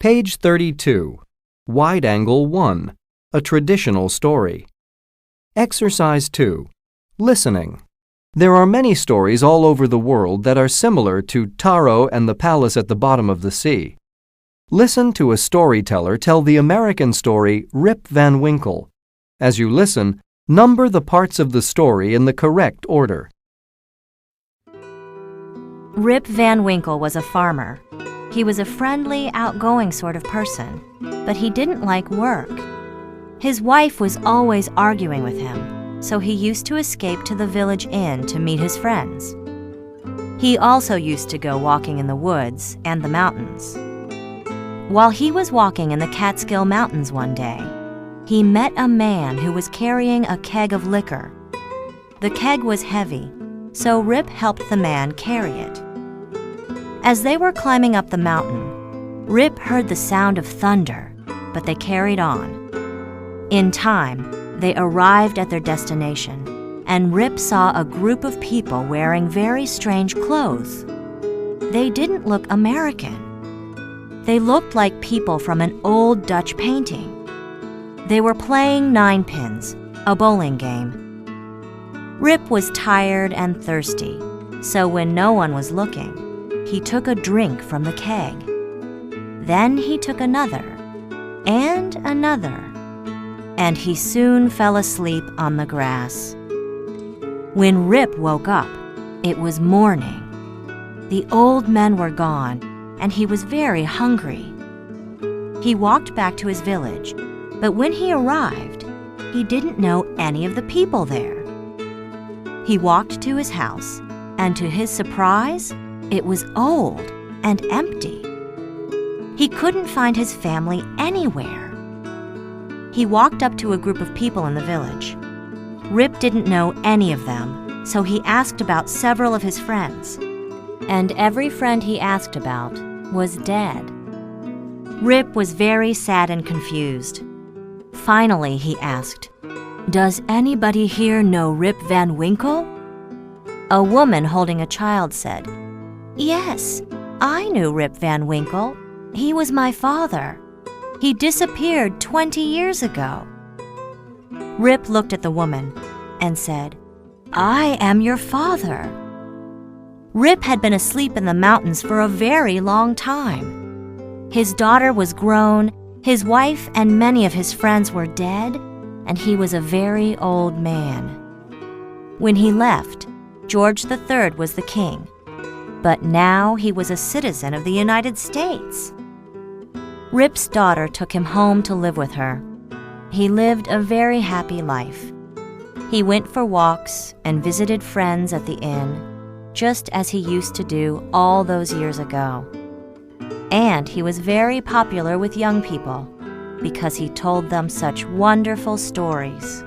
Page 32. Wide Angle 1. A traditional story. Exercise 2. Listening. There are many stories all over the world that are similar to Taro and the Palace at the Bottom of the Sea. Listen to a storyteller tell the American story Rip Van Winkle. As you listen, number the parts of the story in the correct order. Rip Van Winkle was a farmer. He was a friendly, outgoing sort of person, but he didn't like work. His wife was always arguing with him, so he used to escape to the village inn to meet his friends. He also used to go walking in the woods and the mountains. While he was walking in the Catskill Mountains one day, he met a man who was carrying a keg of liquor. The keg was heavy, so Rip helped the man carry it. As they were climbing up the mountain, Rip heard the sound of thunder, but they carried on. In time, they arrived at their destination, and Rip saw a group of people wearing very strange clothes. They didn't look American. They looked like people from an old Dutch painting. They were playing ninepins, a bowling game. Rip was tired and thirsty, so when no one was looking, he took a drink from the keg. Then he took another, and another, and he soon fell asleep on the grass. When Rip woke up, it was morning. The old men were gone, and he was very hungry. He walked back to his village, but when he arrived, he didn't know any of the people there. He walked to his house, and to his surprise, it was old and empty. He couldn't find his family anywhere. He walked up to a group of people in the village. Rip didn't know any of them, so he asked about several of his friends. And every friend he asked about was dead. Rip was very sad and confused. Finally, he asked, "Does anybody here know Rip Van Winkle?" A woman holding a child said, "Yes, I knew Rip Van Winkle. He was my father. He disappeared 20 years ago." Rip looked at the woman and said, "I am your father." Rip had been asleep in the mountains for a very long time. His daughter was grown, his wife and many of his friends were dead, and he was a very old man. When he left, George III was the king. But now he was a citizen of the United States. Rip's daughter took him home to live with her. He lived a very happy life. He went for walks and visited friends at the inn, just as he used to do all those years ago. And he was very popular with young people because he told them such wonderful stories.